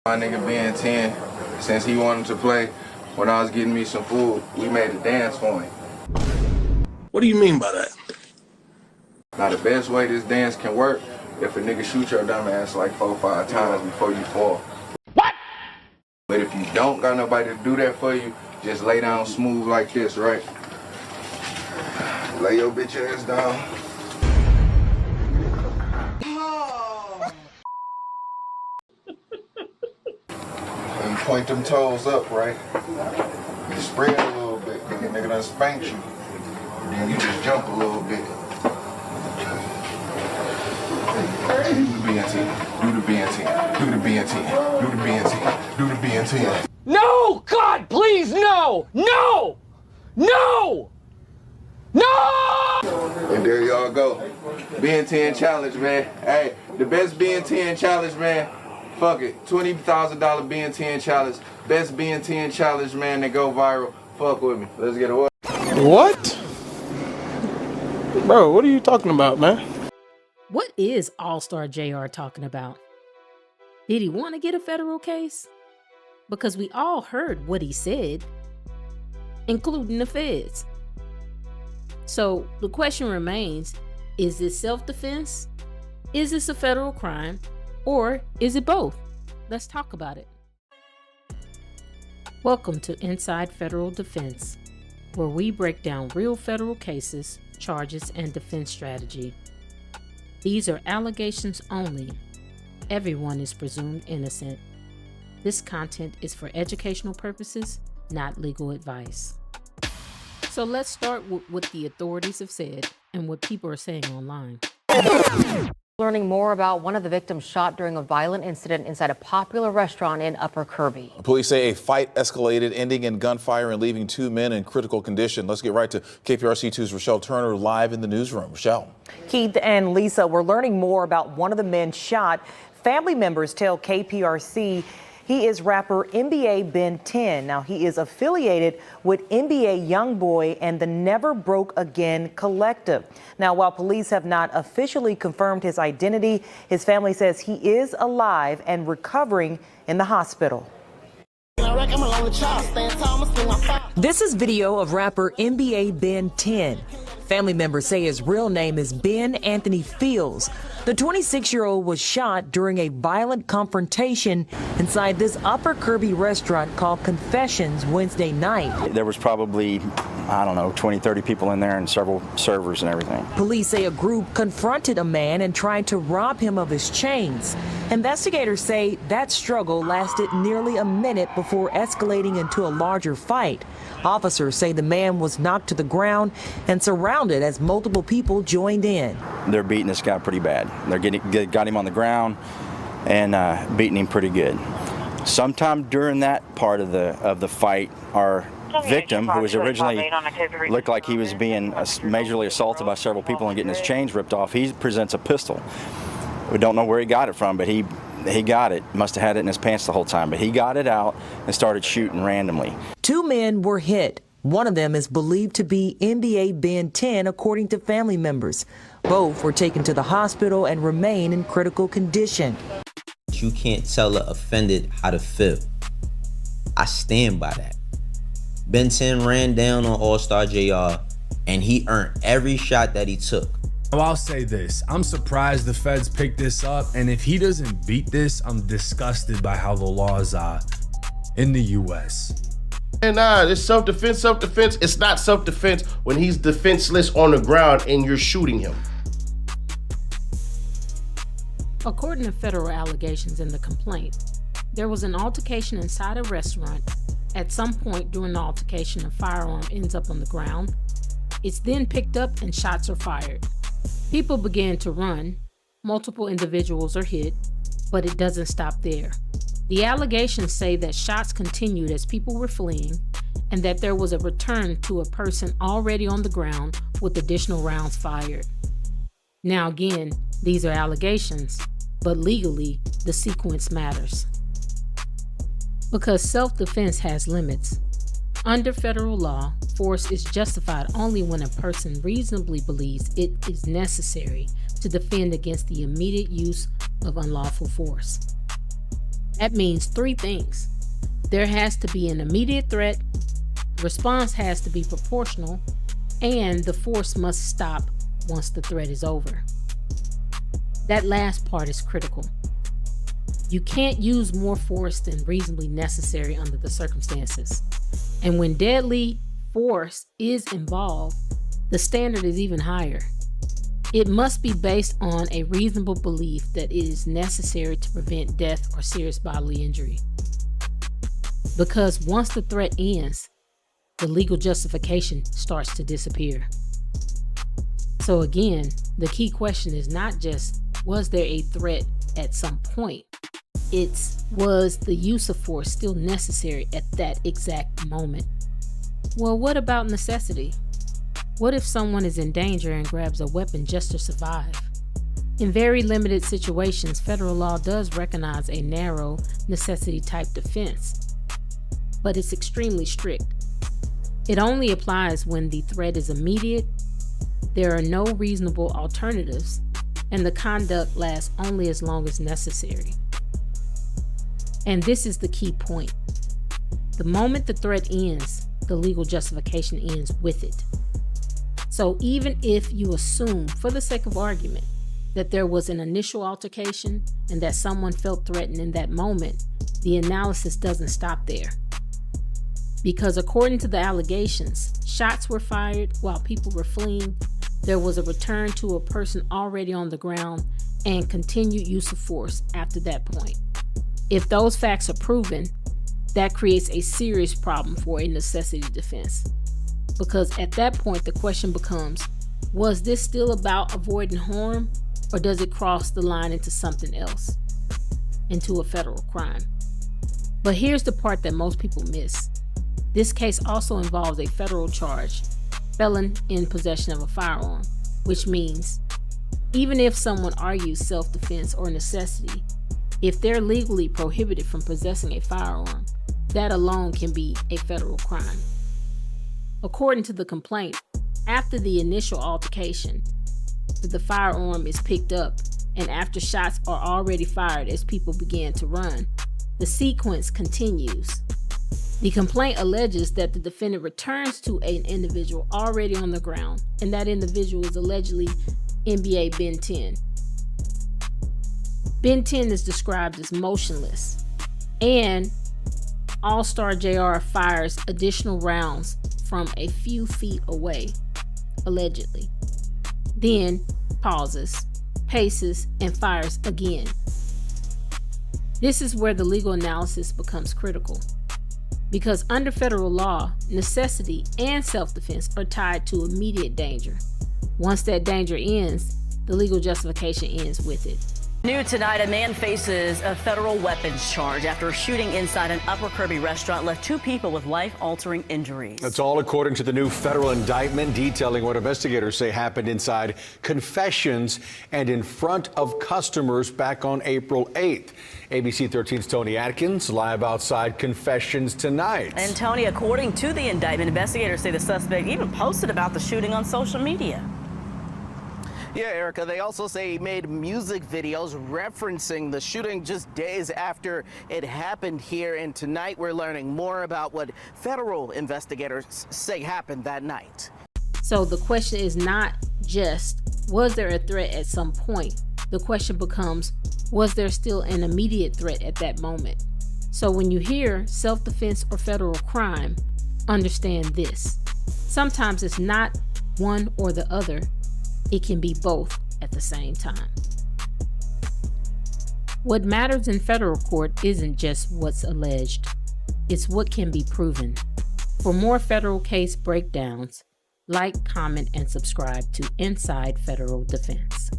My nigga being 10, since he wanted to play, when I was getting me some food, we made a dance for him. What do you mean by that? Now the best way this dance can work, if a nigga shoot your dumb ass like 4 or 5 times before you fall. What? But if you don't got nobody to do that for you, just lay down smooth like this, right? Lay your bitch ass down. And you point them toes up, right? You spread a little bit, then the nigga done spanks you. Then you just jump a little bit. Do the BNT, do the BNT, do the BNT, do the BNT, do the BNT. No! God, please, no! No! No! No! And there y'all go. BN10 challenge, man. Hey, the best BN10 challenge, man. Fuck it. $20,000 BN10 challenge. Best BN10 challenge, man, that go viral. Fuck with me. Let's get it. What? Bro, what are you talking about, man? What is AllStar Jr. talking about? Did he want to get a federal case? Because we all heard what he said, including the feds. So the question remains, is this self-defense? Is this a federal crime? Or is it both? Let's talk about it. Welcome to Inside Federal Defense, where we break down real federal cases, charges, and defense strategy. These are allegations only. Everyone is presumed innocent. This content is for educational purposes, not legal advice. So let's start with what the authorities have said and what people are saying online. Learning more about one of the victims shot during a violent incident inside a popular restaurant in Upper Kirby. Police say a fight escalated, ending in gunfire and leaving 2 men in critical condition. Let's get right to KPRC2's Rochelle Turner live in the newsroom. Rochelle. Keith and Lisa, we're learning more about one of the men shot. Family members tell KPRC he is rapper NBA Ben 10. Now, he is affiliated with NBA Youngboy and the Never Broke Again collective. Now, while police have not officially confirmed his identity, his family says he is alive and recovering in the hospital. This is video of rapper NBA Ben 10. Family members say his real name is Ben Anthony Fields. The 26-year-old was shot during a violent confrontation inside this Upper Kirby restaurant called Confessions Wednesday night. There was probably, I don't know, 20, 30 people in there and several servers and everything. Police say a group confronted a man and tried to rob him of his chains. Investigators say that struggle lasted nearly a minute before escalating into a larger fight. Officers say the man was knocked to the ground and surrounded as multiple people joined in. They're beating this guy pretty bad. They got him on the ground and beating him pretty good. Sometime during that part of the fight, our victim, who was originally looked like he was being majorly assaulted by several people and getting his chains ripped off, he presents a pistol. We don't know where he got it from, but he got it. Must have had it in his pants the whole time, but he got it out and started shooting randomly. 2 men were hit. One of them is believed to be NBA Ben 10, according to family members. Both were taken to the hospital and remain in critical condition. You can't tell the offended how to feel. I stand by that. Ben 10 ran down on AllStar Jr. and he earned every shot that he took. Well, I'll say this, I'm surprised the feds picked this up, and if he doesn't beat this, I'm disgusted by how the laws are in the U.S. And it's self-defense. It's not self-defense when he's defenseless on the ground and you're shooting him. According to federal allegations in the complaint, there was an altercation inside a restaurant. At some point during the altercation, a firearm ends up on the ground. It's then picked up and shots are fired. People began to run. Multiple individuals are hit, but it doesn't stop there. The allegations say that shots continued as people were fleeing and that there was a return to a person already on the ground with additional rounds fired. Now again, these are allegations, but legally, the sequence matters. Because self-defense has limits. Under federal law, force is justified only when a person reasonably believes it is necessary to defend against the immediate use of unlawful force. That means three things. There has to be an immediate threat, response has to be proportional, and the force must stop once the threat is over. That last part is critical. You can't use more force than reasonably necessary under the circumstances. And when deadly force is involved, the standard is even higher. It must be based on a reasonable belief that it is necessary to prevent death or serious bodily injury. Because once the threat ends, the legal justification starts to disappear. So again, the key question is not just, was there a threat at some point? It's, was the use of force still necessary at that exact moment? Well, what about necessity? What if someone is in danger and grabs a weapon just to survive? In very limited situations, federal law does recognize a narrow necessity type defense, but it's extremely strict. It only applies when the threat is immediate, there are no reasonable alternatives, and the conduct lasts only as long as necessary. And this is the key point. The moment the threat ends, the legal justification ends with it. So even if you assume, for the sake of argument, that there was an initial altercation and that someone felt threatened in that moment, the analysis doesn't stop there. Because according to the allegations, shots were fired while people were fleeing, there was a return to a person already on the ground, and continued use of force after that point. If those facts are proven, that creates a serious problem for a necessity defense. Because at that point, the question becomes, was this still about avoiding harm, or does it cross the line into something else, into a federal crime? But here's the part that most people miss. This case also involves a federal charge, felon in possession of a firearm, which means even if someone argues self-defense or necessity, if they're legally prohibited from possessing a firearm, that alone can be a federal crime. According to the complaint, after the initial altercation, the firearm is picked up, and after shots are already fired as people began to run, the sequence continues. The complaint alleges that the defendant returns to an individual already on the ground, and that individual is allegedly NBA Ben 10. Ben 10 is described as motionless, and AllStar Jr. fires additional rounds from a few feet away, allegedly. Then pauses, paces, and fires again. This is where the legal analysis becomes critical, because under federal law, necessity and self-defense are tied to immediate danger. Once that danger ends, the legal justification ends with it. New tonight, a man faces a federal weapons charge after a shooting inside an Upper Kirby restaurant left 2 people with life-altering injuries. That's all according to the new federal indictment detailing what investigators say happened inside confessions and in front of customers back on April 8th. ABC 13's Tony Atkins live outside confessions tonight. And Tony, according to the indictment, investigators say the suspect even posted about the shooting on social media. Yeah, Erica, they also say he made music videos referencing the shooting just days after it happened here. And tonight we're learning more about what federal investigators say happened that night. So the question is not just, was there a threat at some point? The question becomes, was there still an immediate threat at that moment? So when you hear self-defense or federal crime, understand this. Sometimes it's not one or the other. It can be both at the same time. What matters in federal court isn't just what's alleged, it's what can be proven. For more federal case breakdowns, like, comment, and subscribe to Inside Federal Defense.